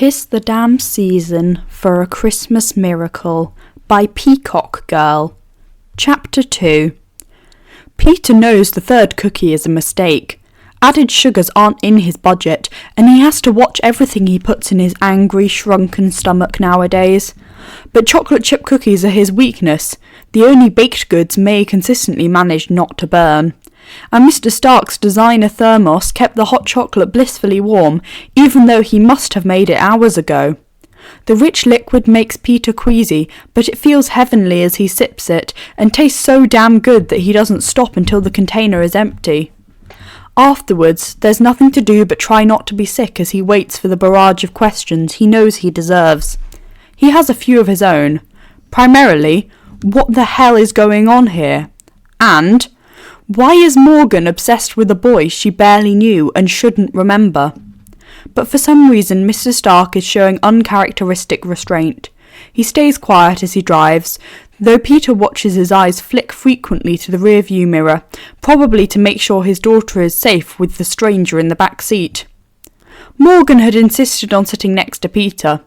'Tis the Damn Season for a Christmas Miracle by Peacockgirl. Chapter 2. Peter knows the third cookie is a mistake. Added sugars aren't in his budget, and he has to watch everything he puts in his angry, shrunken stomach nowadays. But chocolate chip cookies are his weakness. The only baked goods May consistently managed not to burn. And Mr. Stark's designer thermos kept the hot chocolate blissfully warm, even though he must have made it hours ago. The rich liquid makes Peter queasy, but it feels heavenly as he sips it, and tastes so damn good that he doesn't stop until the container is empty. Afterwards, there's nothing to do but try not to be sick as he waits for the barrage of questions he knows he deserves. He has a few of his own. Primarily, what the hell is going on here? And why is Morgan obsessed with a boy she barely knew and shouldn't remember? But for some reason, Mr. Stark is showing uncharacteristic restraint. He stays quiet as he drives, though Peter watches his eyes flick frequently to the rearview mirror, probably to make sure his daughter is safe with the stranger in the back seat. Morgan had insisted on sitting next to Peter.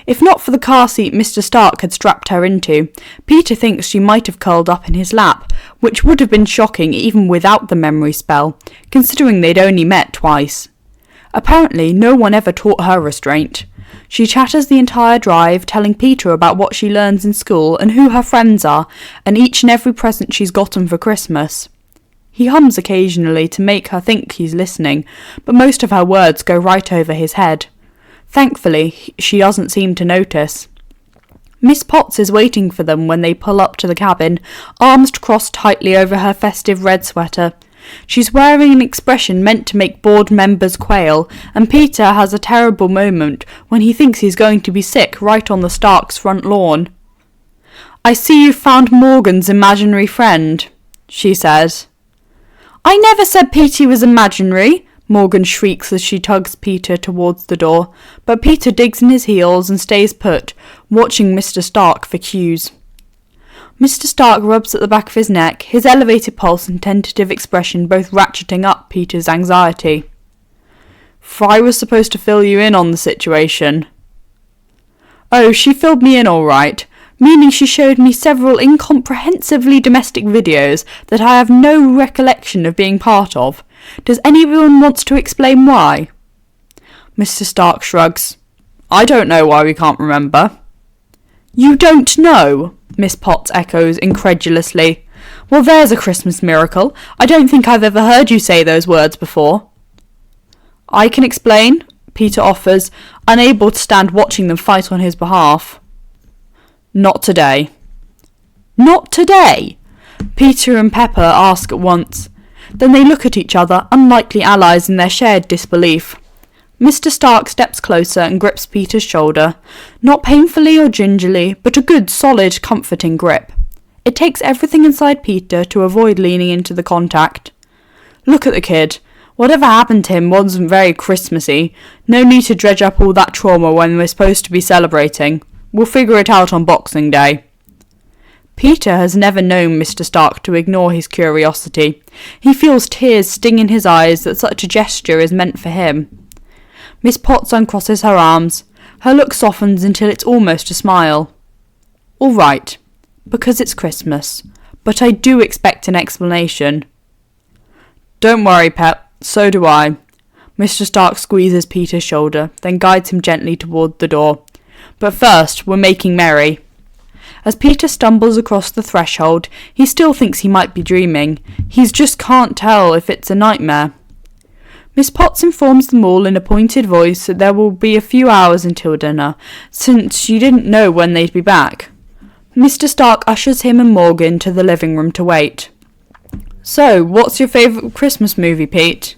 If not for the car seat Mr. Stark had strapped her into, Peter thinks she might have curled up in his lap, which would have been shocking even without the memory spell, considering they'd only met twice. Apparently, no one ever taught her restraint. She chatters the entire drive, telling Peter about what she learns in school and who her friends are, and each and every present she's gotten for Christmas. He hums occasionally to make her think he's listening, but most of her words go right over his head. Thankfully, she doesn't seem to notice. Miss Potts is waiting for them when they pull up to the cabin, arms crossed tightly over her festive red sweater. She's wearing an expression meant to make board members quail, and Peter has a terrible moment when he thinks he's going to be sick right on the Starks' front lawn. "I see you've found Morgan's imaginary friend," she says. "I never said Petey was imaginary," Morgan shrieks as she tugs Peter towards the door, but Peter digs in his heels and stays put, watching Mr. Stark for cues. Mr. Stark rubs at the back of his neck, his elevated pulse and tentative expression both ratcheting up Peter's anxiety. "Fry was supposed to fill you in on the situation." "Oh, she filled me in all right, meaning she showed me several incomprehensibly domestic videos that I have no recollection of being part of. Does anyone want to explain why?" Mr. Stark shrugs. "I don't know why we can't remember." "You don't know?" Miss Potts echoes incredulously. "Well, there's a Christmas miracle. I don't think I've ever heard you say those words before." "I can explain," Peter offers, unable to stand watching them fight on his behalf. "Not today." "Not today?" Peter and Pepper ask at once. Then they look at each other, unlikely allies in their shared disbelief. Mr. Stark steps closer and grips Peter's shoulder, not painfully or gingerly, but a good, solid, comforting grip. It takes everything inside Peter to avoid leaning into the contact. "Look at the kid. Whatever happened to him wasn't very Christmassy. No need to dredge up all that trauma when we're supposed to be celebrating. We'll figure it out on Boxing Day." Peter has never known Mr. Stark to ignore his curiosity. He feels tears sting in his eyes that such a gesture is meant for him. Miss Potts uncrosses her arms. Her look softens until it's almost a smile. "All right, because it's Christmas, but I do expect an explanation." "Don't worry, Pep, so do I." Mr. Stark squeezes Peter's shoulder, then guides him gently toward the door. "But first, we're making merry." As Peter stumbles across the threshold, he still thinks he might be dreaming. He just can't tell if it's a nightmare. Miss Potts informs them all in a pointed voice that there will be a few hours until dinner, since she didn't know when they'd be back. Mr. Stark ushers him and Morgan to the living room to wait. "So, what's your favourite Christmas movie, Pete?"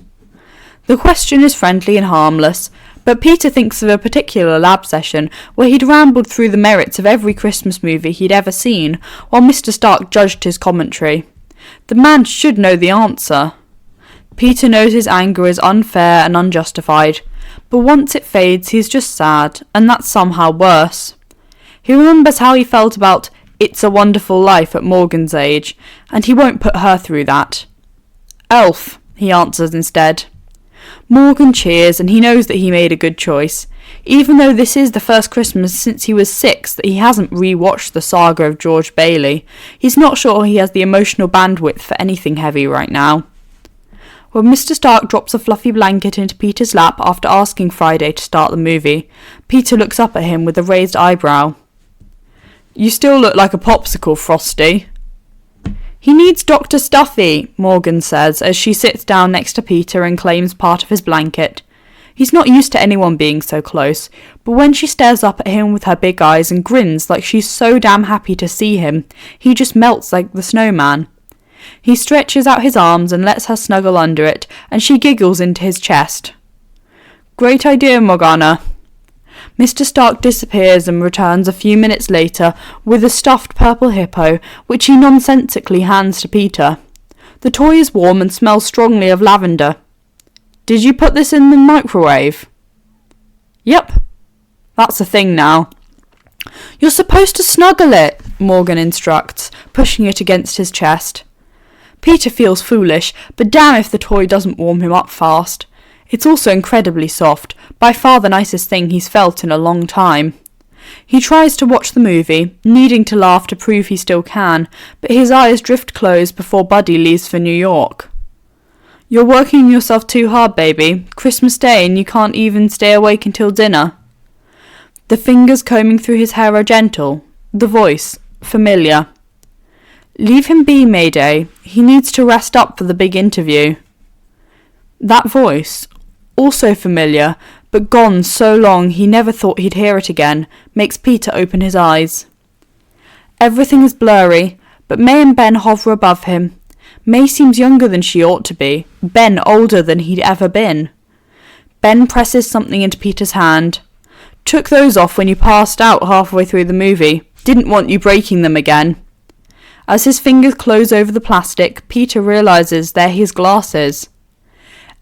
The question is friendly and harmless, but Peter thinks of a particular lab session where he'd rambled through the merits of every Christmas movie he'd ever seen, while Mr. Stark judged his commentary. The man should know the answer. Peter knows his anger is unfair and unjustified, but once it fades he's just sad, and that's somehow worse. He remembers how he felt about It's a Wonderful Life at Morgan's age, and he won't put her through that. "Elf," he answers instead. Morgan cheers, and he knows that he made a good choice. even though this is the first Christmas since he was 6 that he hasn't re-watched the saga of George Bailey. He's not sure he has the emotional bandwidth for anything heavy right now. When Mr. Stark drops a fluffy blanket into Peter's lap after asking Friday to start the movie, Peter looks up at him with a raised eyebrow. "You still look like a popsicle, Frosty." "He needs Dr. Stuffy," Morgan says as she sits down next to Peter and claims part of his blanket. He's not used to anyone being so close, but when she stares up at him with her big eyes and grins like she's so damn happy to see him, he just melts like the snowman. He stretches out his arms and lets her snuggle under it, and she giggles into his chest. "Great idea, Morgana." Mr. Stark disappears and returns a few minutes later with a stuffed purple hippo, which he nonsensically hands to Peter. The toy is warm and smells strongly of lavender. "Did you put this in the microwave?" "Yep. That's a thing now." "You're supposed to snuggle it," Morgan instructs, pushing it against his chest. Peter feels foolish, but damn if the toy doesn't warm him up fast. It's also incredibly soft, by far the nicest thing he's felt in a long time. He tries to watch the movie, needing to laugh to prove he still can, but his eyes drift closed before Buddy leaves for New York. "You're working yourself too hard, baby. Christmas Day and you can't even stay awake until dinner." The fingers combing through his hair are gentle. The voice, familiar. "Leave him be, Mayday. He needs to rest up for the big interview." That voice, also familiar, but gone so long he never thought he'd hear it again, makes Peter open his eyes. Everything is blurry, but May and Ben hover above him. May seems younger than she ought to be, Ben older than he'd ever been. Ben presses something into Peter's hand. "Took those off when you passed out halfway through the movie. Didn't want you breaking them again." As his fingers close over the plastic, Peter realises they're his glasses.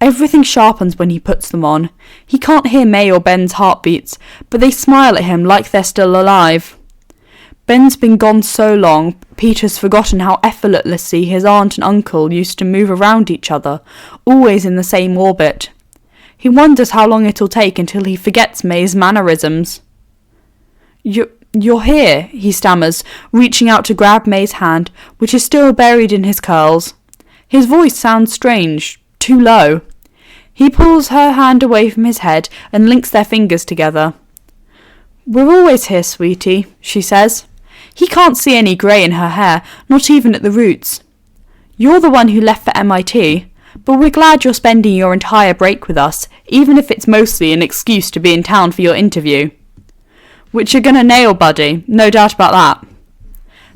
Everything sharpens when he puts them on. He can't hear May or Ben's heartbeats, but they smile at him like they're still alive. Ben's been gone so long, Peter's forgotten how effortlessly his aunt and uncle used to move around each other, always in the same orbit. He wonders how long it'll take until he forgets May's mannerisms. You're here," he stammers, reaching out to grab May's hand, which is still buried in his curls. His voice sounds strange, too low. He pulls her hand away from his head and links their fingers together. "We're always here, sweetie," she says. He can't see any grey in her hair, not even at the roots. "You're the one who left for MIT, but we're glad you're spending your entire break with us, even if it's mostly an excuse to be in town for your interview." "Which you're gonna nail, Buddy, no doubt about that."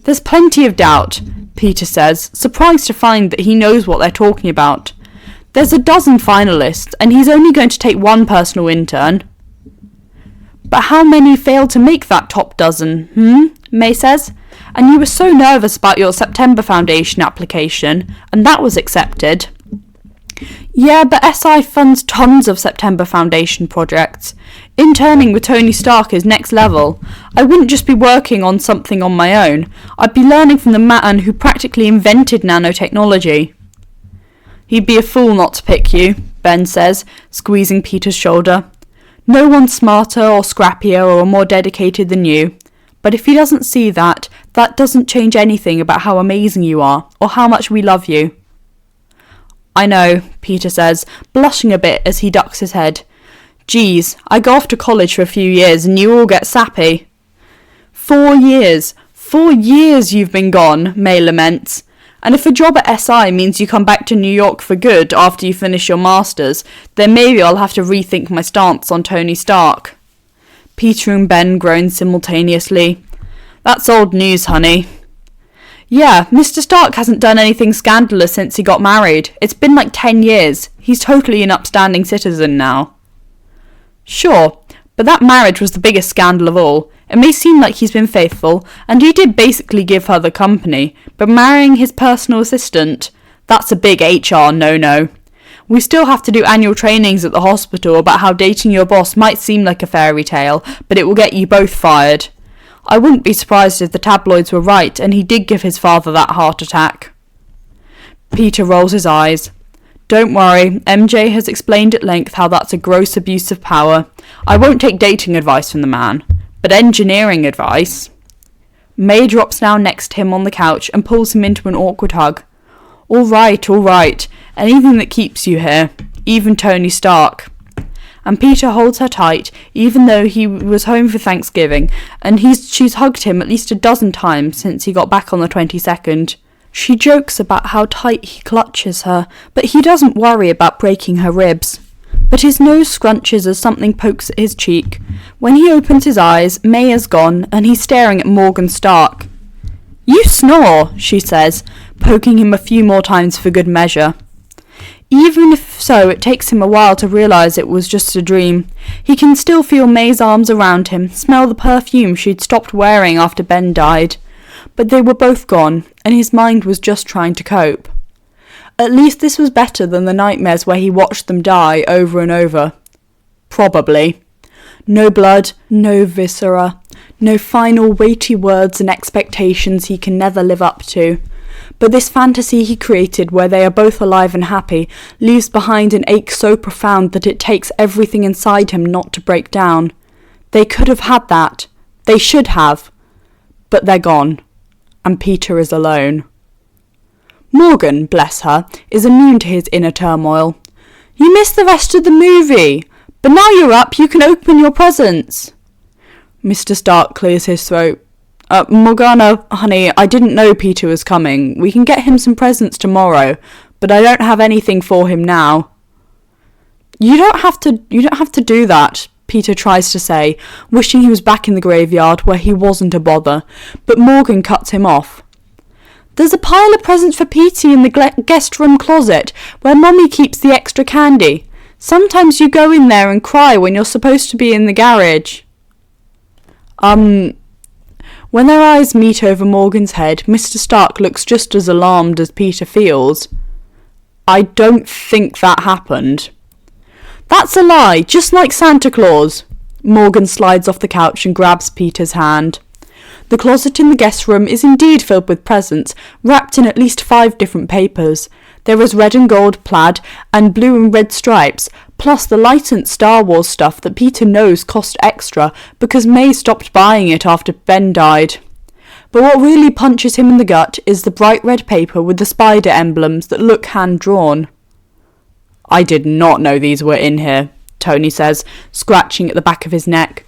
"There's plenty of doubt," Peter says, surprised to find that he knows what they're talking about. "There's a dozen finalists, and he's only going to take one personal intern." "But how many failed to make that top dozen, May says. "And you were so nervous about your September Foundation application, and that was accepted." "Yeah, but SI funds tons of September Foundation projects. Interning with Tony Stark is next level. I wouldn't just be working on something on my own. I'd be learning from the man who practically invented nanotechnology." "He'd be a fool not to pick you," Ben says, squeezing Peter's shoulder. "No one's smarter or scrappier or more dedicated than you. But if he doesn't see that, that doesn't change anything about how amazing you are, or how much we love you." "I know," Peter says, blushing a bit as he ducks his head. "Geez, I go off to college for a few years and you all get sappy." 4 years. 4 years you've been gone," May laments. "And if a job at SI means you come back to New York for good after you finish your masters, then maybe I'll have to rethink my stance on Tony Stark." Peter and Ben groan simultaneously. "That's old news, honey." "Yeah, Mr. Stark hasn't done anything scandalous since he got married. It's been like 10 years. He's totally an upstanding citizen now." "Sure, but that marriage was the biggest scandal of all. It may seem like he's been faithful, and he did basically give her the company, but marrying his personal assistant, that's a big HR no-no. We still have to do annual trainings at the hospital about how dating your boss might seem like a fairy tale, but it will get you both fired. I wouldn't be surprised if the tabloids were right and he did give his father that heart attack." Peter rolls his eyes. Don't worry, MJ has explained at length how that's a gross abuse of power. I won't take dating advice from the man, but engineering advice. May drops down next to him on the couch and pulls him into an awkward hug. All right. Anything that keeps you here, even Tony Stark. And Peter holds her tight, even though he was home for Thanksgiving, and she's hugged him at least a dozen times since he got back on the 22nd. She jokes about how tight he clutches her, but he doesn't worry about breaking her ribs. But his nose scrunches as something pokes at his cheek. When he opens his eyes, May is gone, and he's staring at Morgan Stark. You snore, she says, poking him a few more times for good measure. Even if so, it takes him a while to realise it was just a dream. He can still feel May's arms around him, smell the perfume she'd stopped wearing after Ben died. But they were both gone, and his mind was just trying to cope. At least this was better than the nightmares where he watched them die over and over. Probably. No blood, no viscera, no final weighty words and expectations he can never live up to. But this fantasy he created where they are both alive and happy leaves behind an ache so profound that it takes everything inside him not to break down. They could have had that. They should have. But they're gone. And Peter is alone. Morgan, bless her, is immune to his inner turmoil. You missed the rest of the movie, but now you're up, you can open your presents. Mr. Stark clears his throat. Morgana, honey, I didn't know Peter was coming. We can get him some presents tomorrow, but I don't have anything for him now. You don't have to do that, Peter tries to say, wishing he was back in the graveyard where he wasn't a bother, but Morgan cuts him off. There's a pile of presents for Petey in the guest room closet, where Mummy keeps the extra candy. Sometimes you go in there and cry when you're supposed to be in the garage. When their eyes meet over Morgan's head, Mr. Stark looks just as alarmed as Peter feels. I don't think that happened. That's a lie, just like Santa Claus. Morgan slides off the couch and grabs Peter's hand. The closet in the guest room is indeed filled with presents, wrapped in at least 5 different papers. There is red and gold plaid and blue and red stripes, plus the licensed Star Wars stuff that Peter knows cost extra because May stopped buying it after Ben died. But what really punches him in the gut is the bright red paper with the spider emblems that look hand-drawn. I did not know these were in here, Tony says, scratching at the back of his neck.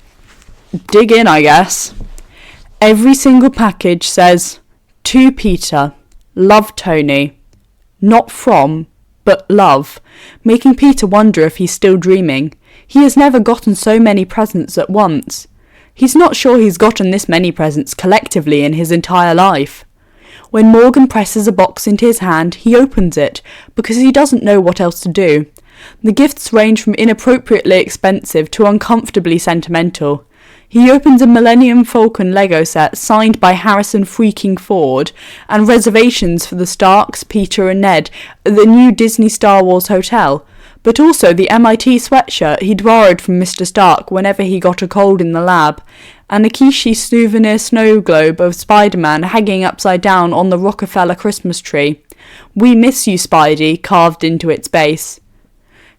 Dig in, I guess. Every single package says, To Peter, love Tony. Not from, but love, making Peter wonder if he's still dreaming. He has never gotten so many presents at once. He's not sure he's gotten this many presents collectively in his entire life. When Morgan presses a box into his hand, he opens it, because he doesn't know what else to do. The gifts range from inappropriately expensive to uncomfortably sentimental. He opens a Millennium Falcon Lego set signed by Harrison freaking Ford and reservations for the Starks, Peter and Ned at the new Disney Star Wars hotel, but also the MIT sweatshirt he'd borrowed from Mr. Stark whenever he got a cold in the lab, and a Kishi souvenir snow globe of Spider-Man hanging upside down on the Rockefeller Christmas tree. We miss you, Spidey, carved into its base.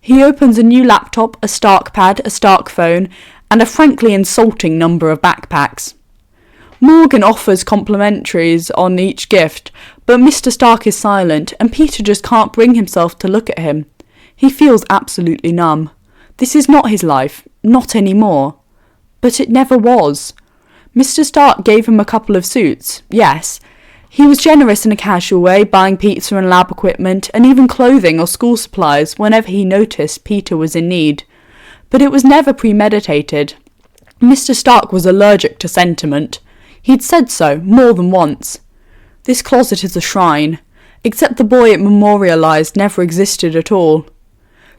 He opens a new laptop, a Stark pad, a Stark phone, and a frankly insulting number of backpacks. Morgan offers complimentaries on each gift, but Mr. Stark is silent, and Peter just can't bring himself to look at him. He feels absolutely numb. This is not his life, not anymore. But it never was. Mr. Stark gave him a couple of suits, yes. He was generous in a casual way, buying pizza and lab equipment, and even clothing or school supplies whenever he noticed Peter was in need. But it was never premeditated. Mr. Stark was allergic to sentiment. He'd said so more than once. This closet is a shrine, except the boy it memorialised never existed at all.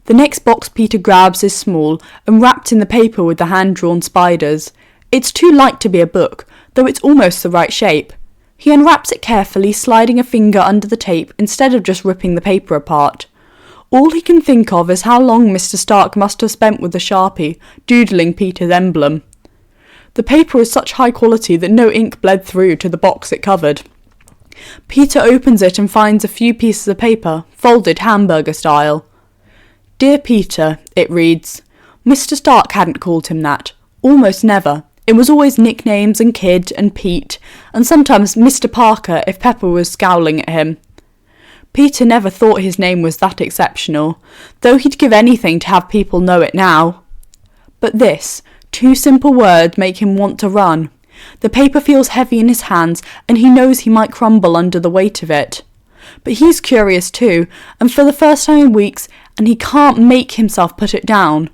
The next box Peter grabs is small and wrapped in the paper with the hand-drawn spiders. It's too light to be a book, though it's almost the right shape. He unwraps it carefully, sliding a finger under the tape instead of just ripping the paper apart. All he can think of is how long Mr. Stark must have spent with the Sharpie, doodling Peter's emblem. The paper is such high quality that no ink bled through to the box it covered. Peter opens it and finds a few pieces of paper, folded hamburger style. Dear Peter, it reads. Mr. Stark hadn't called him that. Almost never. It was always nicknames and Kid and Pete, and sometimes Mr. Parker if Pepper was scowling at him. Peter never thought his name was that exceptional, though he'd give anything to have people know it now. But this, 2 simple words make him want to run. The paper feels heavy in his hands, and he knows he might crumble under the weight of it. But he's curious too, and for the first time in weeks, and he can't make himself put it down.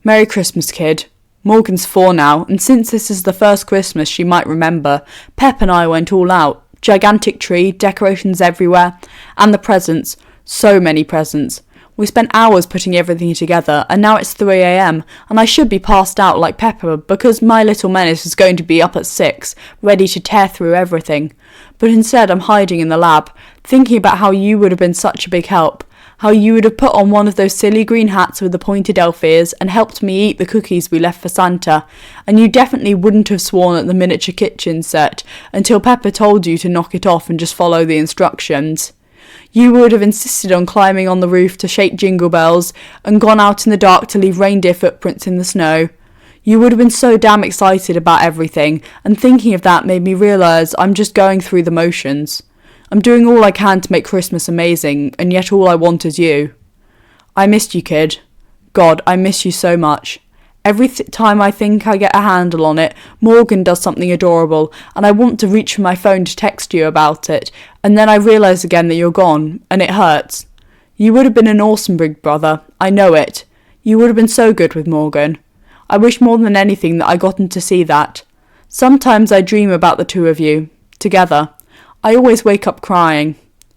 Merry Christmas, kid. Morgan's 4 now, and since this is the first Christmas she might remember, Pep and I went all out. Gigantic tree, decorations everywhere, and the presents. So many presents. We spent hours putting everything together, and now it's 3 a.m, and I should be passed out like Pepper because my little menace is going to be up at 6, ready to tear through everything. But instead I'm hiding in the lab, thinking about how you would have been such a big help. How you would have put on one of those silly green hats with the pointed elf ears and helped me eat the cookies we left for Santa, and you definitely wouldn't have sworn at the miniature kitchen set until Pepper told you to knock it off and just follow the instructions. You would have insisted on climbing on the roof to shake jingle bells and gone out in the dark to leave reindeer footprints in the snow. You would have been so damn excited about everything, and thinking of that made me realise I'm just going through the motions. I'm doing all I can to make Christmas amazing, and yet all I want is you. I missed you, kid. God, I miss you so much. Every time I think I get a handle on it, Morgan does something adorable, and I want to reach for my phone to text you about it, and then I realise again that you're gone, and it hurts. You would have been an awesome big brother, I know it. You would have been so good with Morgan. I wish more than anything that I gotten to see that. Sometimes I dream about the 2 of you, together. I always wake up crying.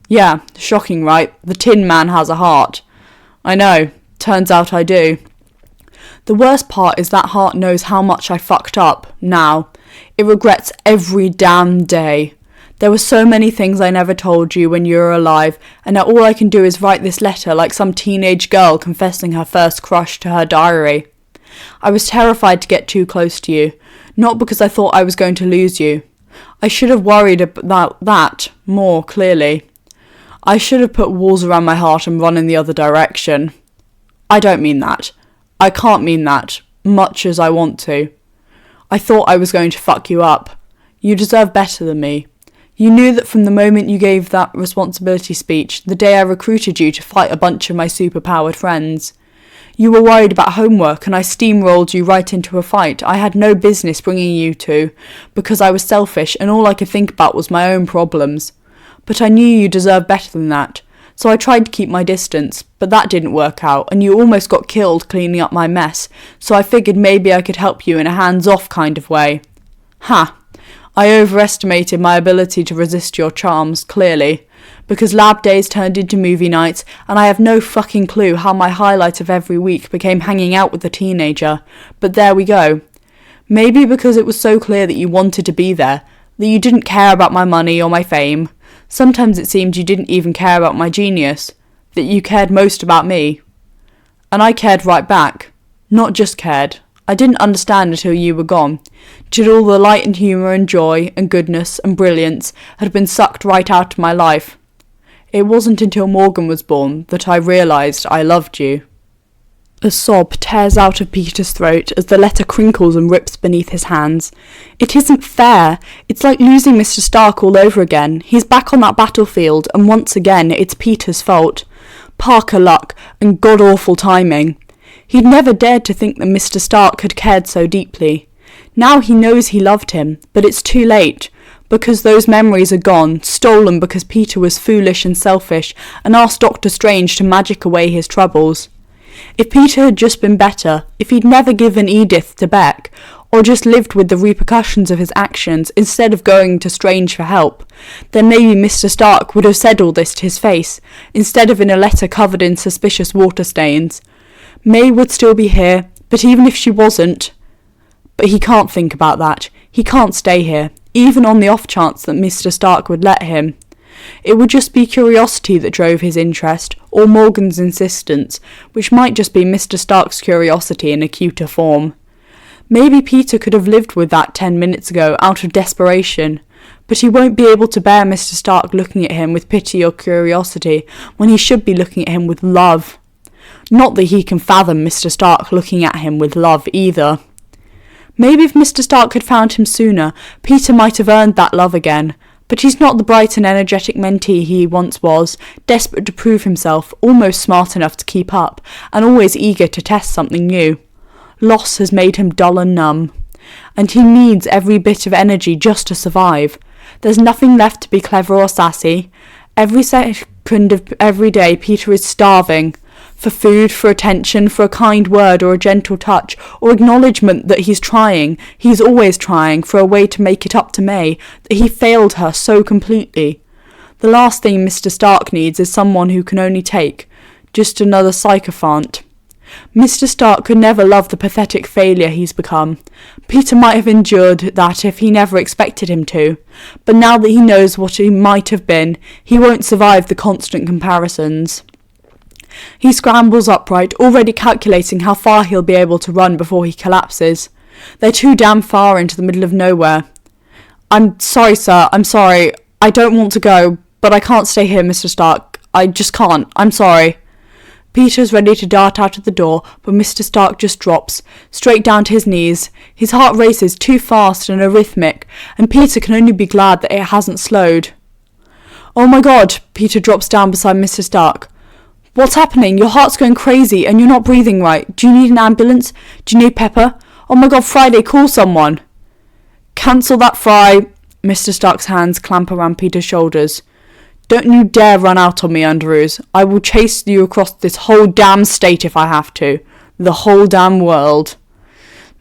Yeah, shocking, right? The Tin Man has a heart. I know. Turns out I do. The worst part is that heart knows how much I fucked up, now. It regrets every damn day. There were so many things I never told you when you were alive, and now all I can do is write this letter like some teenage girl confessing her first crush to her diary. I was terrified to get too close to you, not because I thought I was going to lose you. I should have worried about that more clearly. I should have put walls around my heart and run in the other direction. I don't mean that. I can't mean that, much as I want to. I thought I was going to fuck you up. You deserve better than me. You knew that from the moment you gave that responsibility speech, the day I recruited you to fight a bunch of my superpowered friends. You were worried about homework and I steamrolled you right into a fight I had no business bringing you to, because I was selfish and all I could think about was my own problems. But I knew you deserved better than that, so I tried to keep my distance, but that didn't work out and you almost got killed cleaning up my mess, so I figured maybe I could help you in a hands-off kind of way. Ha! I overestimated my ability to resist your charms, clearly, because lab days turned into movie nights, and I have no fucking clue how my highlight of every week became hanging out with a teenager, but there we go. Maybe because it was so clear that you wanted to be there, that you didn't care about my money or my fame. Sometimes it seemed you didn't even care about my genius, that you cared most about me. And I cared right back. Not just cared. I didn't understand until you were gone, till all the light and humour and joy and goodness and brilliance had been sucked right out of my life. It wasn't until Morgan was born that I realised I loved you. A sob tears out of Peter's throat as the letter crinkles and rips beneath his hands. It isn't fair. It's like losing Mr. Stark all over again. He's back on that battlefield, and once again it's Peter's fault. Parker luck and god-awful timing. He'd never dared to think that Mr. Stark had cared so deeply. Now he knows he loved him, but it's too late, because those memories are gone, stolen because Peter was foolish and selfish and asked Doctor Strange to magic away his troubles. If Peter had just been better, if he'd never given Edith to Beck, or just lived with the repercussions of his actions instead of going to Strange for help, then maybe Mr. Stark would have said all this to his face, instead of in a letter covered in suspicious water stains. May would still be here, but even if she wasn't... But he can't think about that. He can't stay here, even on the off chance that Mr. Stark would let him. It would just be curiosity that drove his interest, or Morgan's insistence, which might just be Mr. Stark's curiosity in a cuter form. Maybe Peter could have lived with that 10 minutes ago out of desperation, But he won't be able to bear Mr. Stark looking at him with pity or curiosity when he should be looking at him with love. Not that he can fathom Mr. Stark looking at him with love either. Maybe if Mr. Stark had found him sooner, Peter might have earned that love again, but he's not the bright and energetic mentee he once was, desperate to prove himself, almost smart enough to keep up, and always eager to test something new. Loss has made him dull and numb, and he needs every bit of energy just to survive. There's nothing left to be clever or sassy. Every second of every day Peter is starving. For food, for attention, for a kind word or a gentle touch, or acknowledgement that he's trying, he's always trying, for a way to make it up to May, that he failed her so completely. The last thing Mr. Stark needs is someone who can only take, just another sycophant. Mr. Stark could never love the pathetic failure he's become. Peter might have endured that if he never expected him to, but now that he knows what he might have been, he won't survive the constant comparisons. He scrambles upright, already calculating how far he'll be able to run before he collapses. They're too damn far into the middle of nowhere. "I'm sorry, sir, I'm sorry. I don't want to go, but I can't stay here, Mr. Stark. I just can't. I'm sorry." Peter's ready to dart out of the door, but Mr. Stark just drops, straight down to his knees. His heart races too fast and arrhythmic, and Peter can only be glad that it hasn't slowed. "Oh my God!" Peter drops down beside Mr. Stark. "What's happening? Your heart's going crazy and you're not breathing right. Do you need an ambulance? Do you need pepper? Oh my God, Friday, call someone." "Cancel that, Fry." Mr. Stark's hands clamp around Peter's shoulders. "Don't you dare run out on me, Underoos. I will chase you across this whole damn state if I have to. The whole damn world."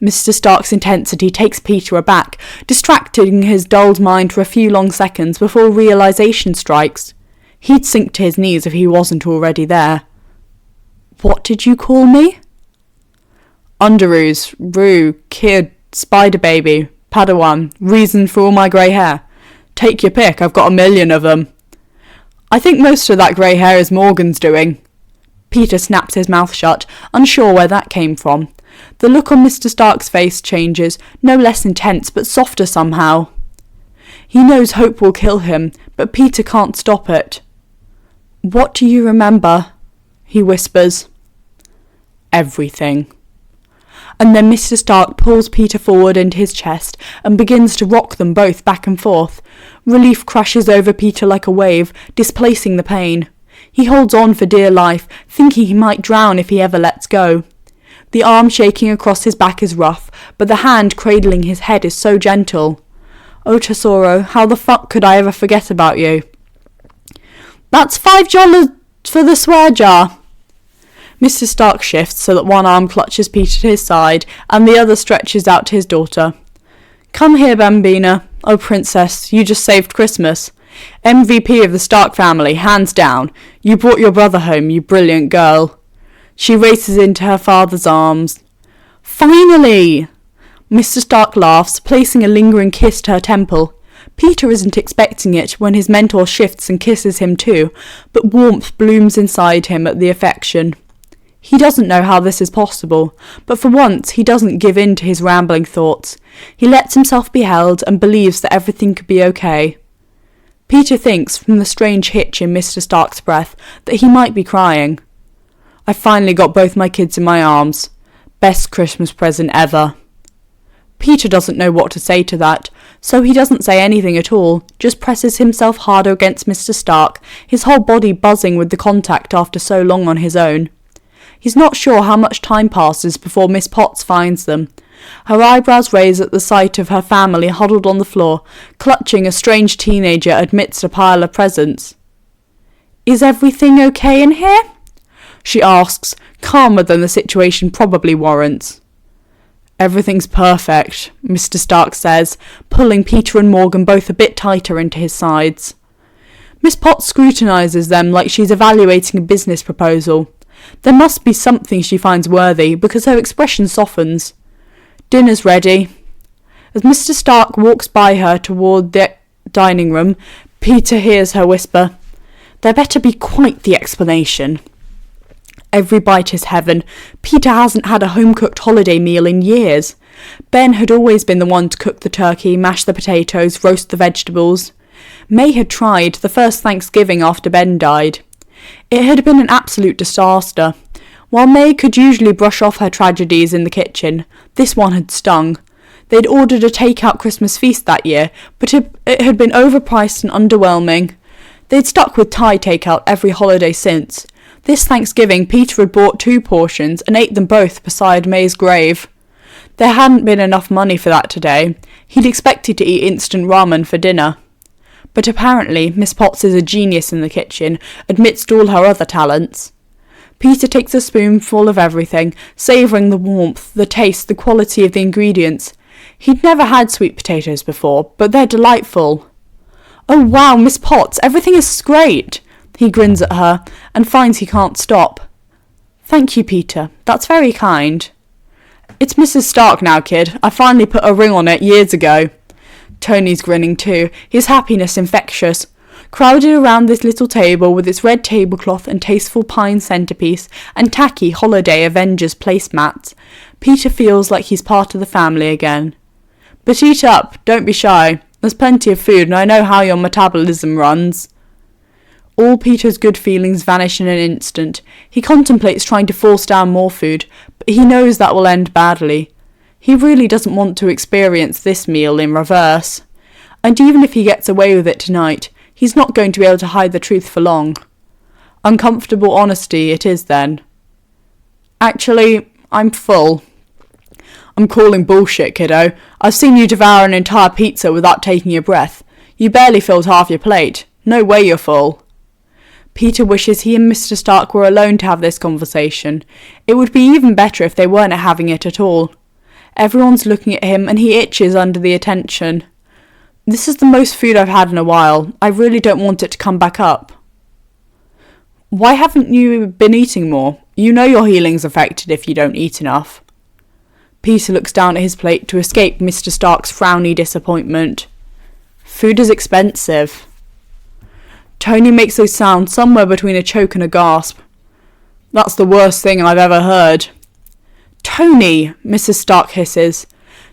Mr. Stark's intensity takes Peter aback, distracting his dulled mind for a few long seconds before realization strikes. He'd sink to his knees if he wasn't already there. "What did you call me?" "Underoos, Rue, Kid, Spider Baby, Padawan, reason for all my grey hair. Take your pick, I've got 1,000,000 of them." "I think most of that grey hair is Morgan's doing." Peter snaps his mouth shut, unsure where that came from. The look on Mr. Stark's face changes, no less intense but softer somehow. He knows hope will kill him, but Peter can't stop it. "What do you remember?" he whispers. "Everything." And then Mr. Stark pulls Peter forward into his chest and begins to rock them both back and forth. Relief crashes over Peter like a wave, displacing the pain. He holds on for dear life, thinking he might drown if he ever lets go. The arm shaking across his back is rough, but the hand cradling his head is so gentle. "Oh, Tesoro, how the fuck could I ever forget about you?" "That's $5 for the swear jar." Mr. Stark shifts so that one arm clutches Peter to his side and the other stretches out to his daughter. "Come here, Bambina. Oh, princess, you just saved Christmas. MVP of the Stark family, hands down. You brought your brother home, you brilliant girl." She races into her father's arms. "Finally!" Mr. Stark laughs, placing a lingering kiss to her temple. Peter isn't expecting it when his mentor shifts and kisses him too, but warmth blooms inside him at the affection. He doesn't know how this is possible, but for once he doesn't give in to his rambling thoughts. He lets himself be held and believes that everything could be okay. Peter thinks, from the strange hitch in Mr. Stark's breath, that he might be crying. "I finally got both my kids in my arms. Best Christmas present ever." Peter doesn't know what to say to that, so he doesn't say anything at all, just presses himself harder against Mr. Stark, his whole body buzzing with the contact after so long on his own. He's not sure how much time passes before Miss Potts finds them. Her eyebrows raise at the sight of her family huddled on the floor, clutching a strange teenager amidst a pile of presents. "Is everything okay in here?" she asks, calmer than the situation probably warrants. "Everything's perfect," Mr. Stark says, pulling Peter and Morgan both a bit tighter into his sides. Miss Potts scrutinises them like she's evaluating a business proposal. There must be something she finds worthy, because her expression softens. "Dinner's ready." As Mr. Stark walks by her toward the dining room, Peter hears her whisper, "There better be quite the explanation." Every bite is heaven. Peter hasn't had a home-cooked holiday meal in years. Ben had always been the one to cook the turkey, mash the potatoes, roast the vegetables. May had tried the first Thanksgiving after Ben died. It had been an absolute disaster. While May could usually brush off her tragedies in the kitchen, this one had stung. They'd ordered a take-out Christmas feast that year, but it had been overpriced and underwhelming. They'd stuck with Thai take-out every holiday since. This Thanksgiving, Peter had bought 2 portions and ate them both beside May's grave. There hadn't been enough money for that today. He'd expected to eat instant ramen for dinner. But apparently Miss Potts is a genius in the kitchen, amidst all her other talents. Peter takes a spoonful of everything, savouring the warmth, the taste, the quality of the ingredients. He'd never had sweet potatoes before, but they're delightful. "Oh wow, Miss Potts, everything is great!" He grins at her, and finds he can't stop. "Thank you, Peter. That's very kind." "It's Mrs. Stark now, kid. I finally put a ring on it years ago." Tony's grinning too, his happiness infectious. Crowded around this little table with its red tablecloth and tasteful pine centrepiece and tacky holiday Avengers placemats, Peter feels like he's part of the family again. "But eat up, don't be shy. There's plenty of food and I know how your metabolism runs." All Peter's good feelings vanish in an instant. He contemplates trying to force down more food, but he knows that will end badly. He really doesn't want to experience this meal in reverse. And even if he gets away with it tonight, he's not going to be able to hide the truth for long. Uncomfortable honesty it is then. "Actually, I'm full." "I'm calling bullshit, kiddo. I've seen you devour an entire pizza without taking a breath. You barely filled half your plate. No way you're full." Peter wishes he and Mr. Stark were alone to have this conversation. It would be even better if they weren't having it at all. Everyone's looking at him and he itches under the attention. "This is the most food I've had in a while. I really don't want it to come back up." "Why haven't you been eating more? You know your healing's affected if you don't eat enough." Peter looks down at his plate to escape Mr. Stark's frowny disappointment. "Food is expensive." Tony makes a sound somewhere between a choke and a gasp. "That's the worst thing I've ever heard." "Tony!" Mrs. Stark hisses.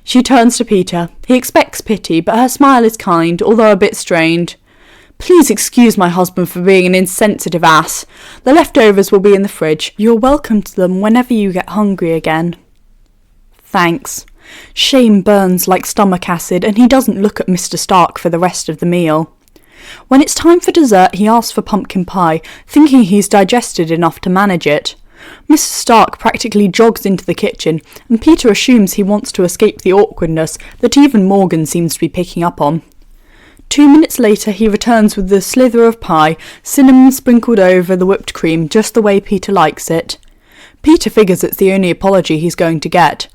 She turns to Peter. He expects pity, but her smile is kind, although a bit strained. "Please excuse my husband for being an insensitive ass. The leftovers will be in the fridge. You're welcome to them whenever you get hungry again." "Thanks." Shame burns like stomach acid, and he doesn't look at Mr. Stark for the rest of the meal. When it's time for dessert, he asks for pumpkin pie, thinking he's digested enough to manage it. Mr. Stark practically jogs into the kitchen, and Peter assumes he wants to escape the awkwardness that even Morgan seems to be picking up on. 2 minutes later, he returns with the slither of pie, cinnamon sprinkled over the whipped cream just the way Peter likes it. Peter figures it's the only apology he's going to get.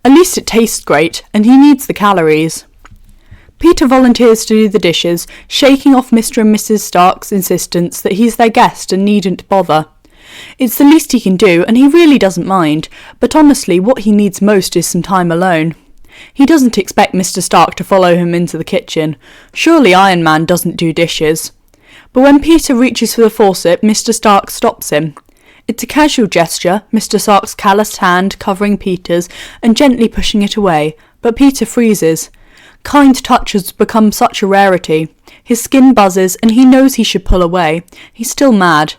At least it tastes great, and he needs the calories. Peter volunteers to do the dishes, shaking off Mr. and Mrs. Stark's insistence that he's their guest and needn't bother. It's the least he can do, and he really doesn't mind, but honestly, what he needs most is some time alone. He doesn't expect Mr. Stark to follow him into the kitchen. Surely Iron Man doesn't do dishes. But when Peter reaches for the faucet, Mr. Stark stops him. It's a casual gesture, Mr. Stark's calloused hand covering Peter's and gently pushing it away, but Peter freezes. Kind touches become such a rarity. His skin buzzes, and he knows he should pull away. He's still mad.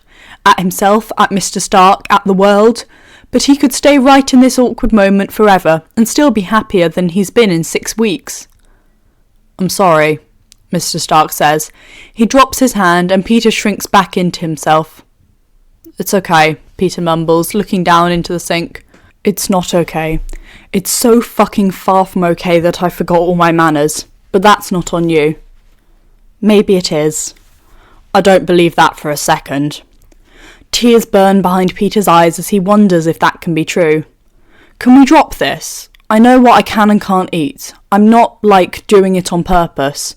At himself, at Mr. Stark, at the world. But he could stay right in this awkward moment forever, and still be happier than he's been in 6 weeks. "I'm sorry," Mr. Stark says. He drops his hand, and Peter shrinks back into himself. "It's okay," Peter mumbles, looking down into the sink. "It's not okay. It's so fucking far from okay that I forgot all my manners. But that's not on you." "Maybe it is." "I don't believe that for a second." Tears burn behind Peter's eyes as he wonders if that can be true. "Can we drop this? I know what I can and can't eat. I'm not, doing it on purpose."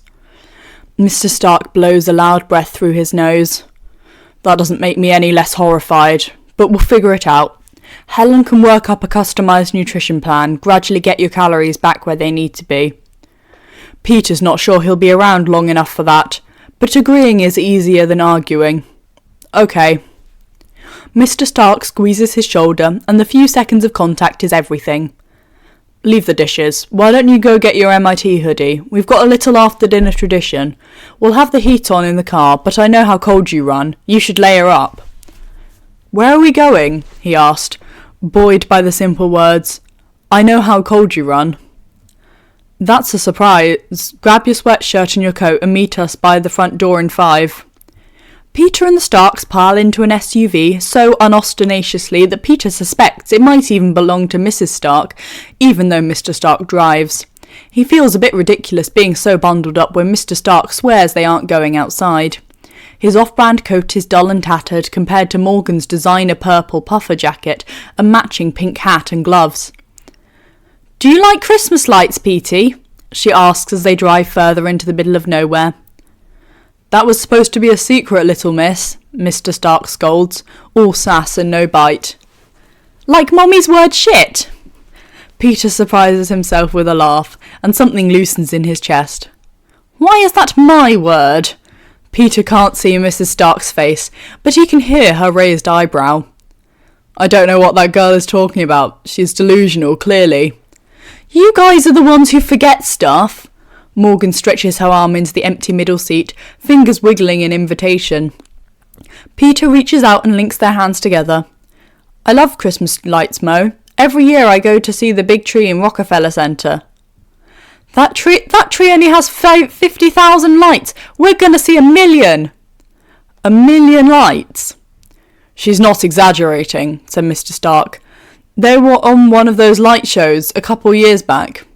Mr. Stark blows a loud breath through his nose. "That doesn't make me any less horrified, but we'll figure it out. Helen can work up a customised nutrition plan, gradually get your calories back where they need to be." Peter's not sure he'll be around long enough for that, but agreeing is easier than arguing. "Okay." Mr. Stark squeezes his shoulder, and the few seconds of contact is everything. leave the dishes. Why don't you go get your MIT hoodie? We've got a little after-dinner tradition. We'll have the heat on in the car, but I know how cold you run. You should layer up." "Where are we going?" he asked, buoyed by the simple words, "I know how cold you run." "That's a surprise. Grab your sweatshirt and your coat and meet us by the front door in 5. Peter and the Starks pile into an SUV so unostentatiously that Peter suspects it might even belong to Mrs. Stark, even though Mr. Stark drives. He feels a bit ridiculous being so bundled up when Mr. Stark swears they aren't going outside. His off-brand coat is dull and tattered compared to Morgan's designer purple puffer jacket and matching pink hat and gloves. "Do you like Christmas lights, Petey?" she asks as they drive further into the middle of nowhere. "That was supposed to be a secret, little miss," Mr. Stark scolds, all sass and no bite. "Like Mommy's word shit?" Peter surprises himself with a laugh, and something loosens in his chest. "Why is that my word?" Peter can't see Mrs. Stark's face, but he can hear her raised eyebrow. "I don't know what that girl is talking about. She's delusional, clearly." "You guys are the ones who forget stuff." Morgan stretches her arm into the empty middle seat, fingers wiggling in invitation. Peter reaches out and links their hands together. "I love Christmas lights, Mo. Every year I go to see the big tree in Rockefeller Center." That tree only has 50,000 lights. We're going to see 1,000,000. 1,000,000 lights? "She's not exaggerating," said Mr. Stark. "They were on one of those light shows a couple years back."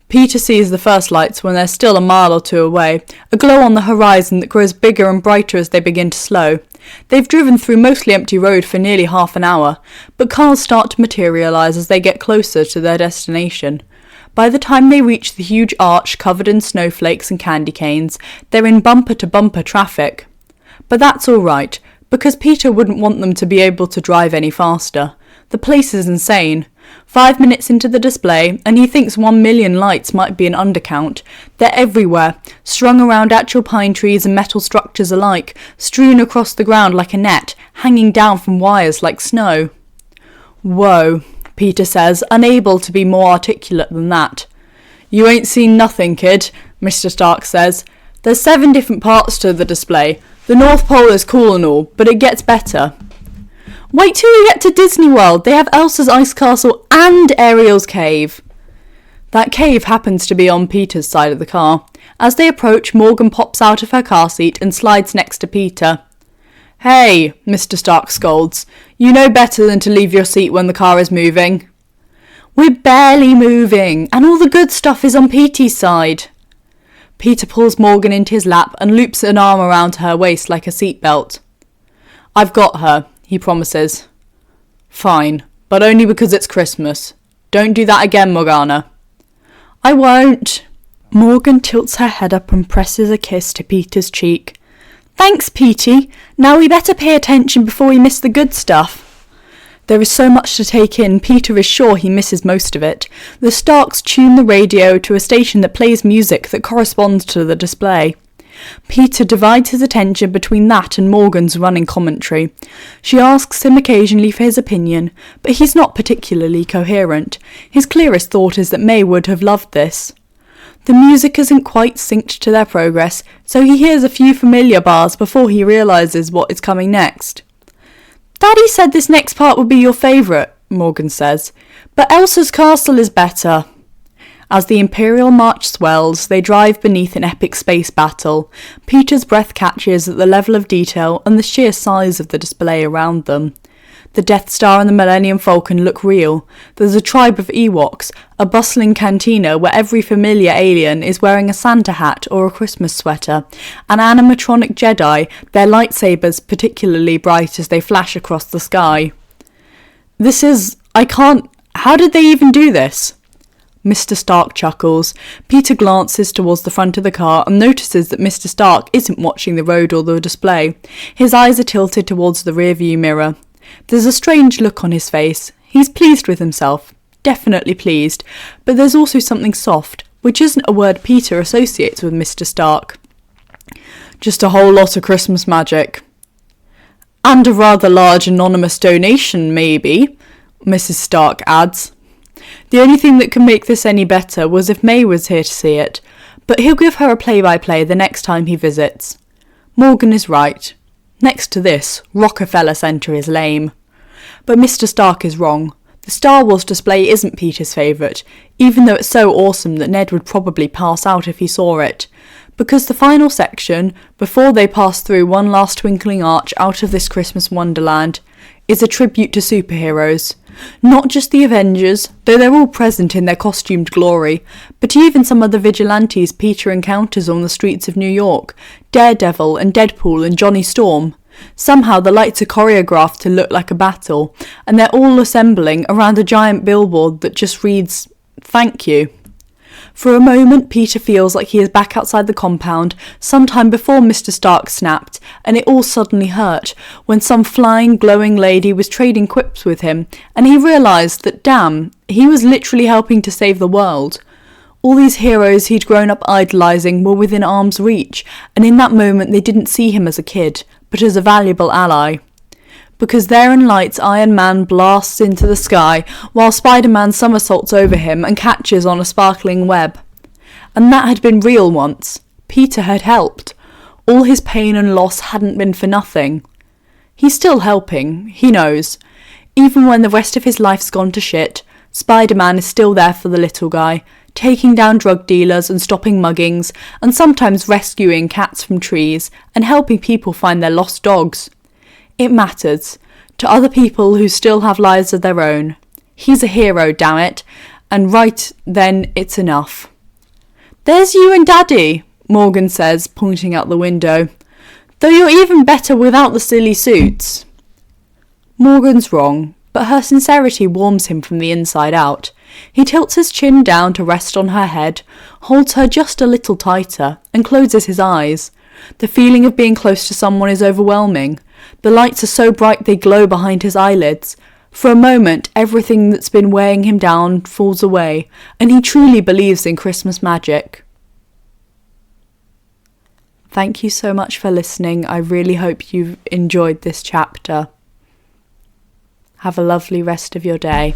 Peter sees the first lights when they're still a mile or two away, a glow on the horizon that grows bigger and brighter as they begin to slow. They've driven through mostly empty road for nearly half an hour, but cars start to materialise as they get closer to their destination. By the time they reach the huge arch covered in snowflakes and candy canes, they're in bumper-to-bumper traffic. But that's all right, because Peter wouldn't want them to be able to drive any faster. The place is insane. 5 minutes into the display, and he thinks 1,000,000 lights might be an undercount. They're everywhere, strung around actual pine trees and metal structures alike, strewn across the ground like a net, hanging down from wires like snow. "Whoa," Peter says, unable to be more articulate than that. "You ain't seen nothing, kid," Mr. Stark says. "There's 7 different parts to the display. The North Pole is cool and all, but it gets better." "Wait till you get to Disney World. They have Elsa's Ice Castle and Ariel's Cave." That cave happens to be on Peter's side of the car. As they approach, Morgan pops out of her car seat and slides next to Peter. "Hey," Mr. Stark scolds. "You know better than to leave your seat when the car is moving." "We're barely moving, and all the good stuff is on Petey's side." Peter pulls Morgan into his lap and loops an arm around her waist like a seatbelt. "I've got her," he promises. "Fine, but only because it's Christmas. Don't do that again, Morgana." "I won't." Morgan tilts her head up and presses a kiss to Peter's cheek. "Thanks, Petey. Now we better pay attention before we miss the good stuff." There is so much to take in, Peter is sure he misses most of it. The Starks tune the radio to a station that plays music that corresponds to the display. Peter divides his attention between that and Morgan's running commentary. She asks him occasionally for his opinion, but he's not particularly coherent. His clearest thought is that May would have loved this. The music isn't quite synced to their progress, so he hears a few familiar bars before he realises what is coming next. "Daddy said this next part would be your favourite," Morgan says, "but Elsa's castle is better." As the Imperial March swells, they drive beneath an epic space battle. Peter's breath catches at the level of detail and the sheer size of the display around them. The Death Star and the Millennium Falcon look real. There's a tribe of Ewoks, a bustling cantina where every familiar alien is wearing a Santa hat or a Christmas sweater, an animatronic Jedi, their lightsabers particularly bright as they flash across the sky. How did they even do this? Mr. Stark chuckles. Peter glances towards the front of the car and notices that Mr. Stark isn't watching the road or the display. His eyes are tilted towards the rearview mirror. There's a strange look on his face. He's pleased with himself. Definitely pleased. But there's also something soft, which isn't a word Peter associates with Mr. Stark. "Just a whole lot of Christmas magic." "And a rather large anonymous donation, maybe," Mrs. Stark adds. The only thing that could make this any better was if May was here to see it, but he'll give her a play-by-play the next time he visits. Morgan is right. Next to this, Rockefeller Center is lame. But Mr. Stark is wrong. The Star Wars display isn't Peter's favourite, even though it's so awesome that Ned would probably pass out if he saw it. Because the final section, before they pass through one last twinkling arch out of this Christmas wonderland, is a tribute to superheroes. Not just the Avengers, though they're all present in their costumed glory, but even some of the vigilantes Peter encounters on the streets of New York, Daredevil and Deadpool and Johnny Storm. Somehow the lights are choreographed to look like a battle, and they're all assembling around a giant billboard that just reads, "Thank you." For a moment, Peter feels like he is back outside the compound, sometime before Mr. Stark snapped, and it all suddenly hurt, when some flying, glowing lady was trading quips with him, and he realised that, damn, he was literally helping to save the world. All these heroes he'd grown up idolising were within arm's reach, and in that moment they didn't see him as a kid, but as a valuable ally. Because there in lights, Iron Man blasts into the sky, while Spider-Man somersaults over him and catches on a sparkling web. And that had been real once. Peter had helped. All his pain and loss hadn't been for nothing. He's still helping, he knows. Even when the rest of his life's gone to shit, Spider-Man is still there for the little guy, taking down drug dealers and stopping muggings, and sometimes rescuing cats from trees and helping people find their lost dogs. It matters, to other people who still have lives of their own. He's a hero, damn it, and right then it's enough. "There's you and Daddy," Morgan says, pointing out the window. "Though you're even better without the silly suits." Morgan's wrong, but her sincerity warms him from the inside out. He tilts his chin down to rest on her head, holds her just a little tighter, and closes his eyes. The feeling of being close to someone is overwhelming. The lights are so bright they glow behind his eyelids. For a moment, everything that's been weighing him down falls away, and he truly believes in Christmas magic. Thank you so much for listening. I really hope you've enjoyed this chapter. Have a lovely rest of your day.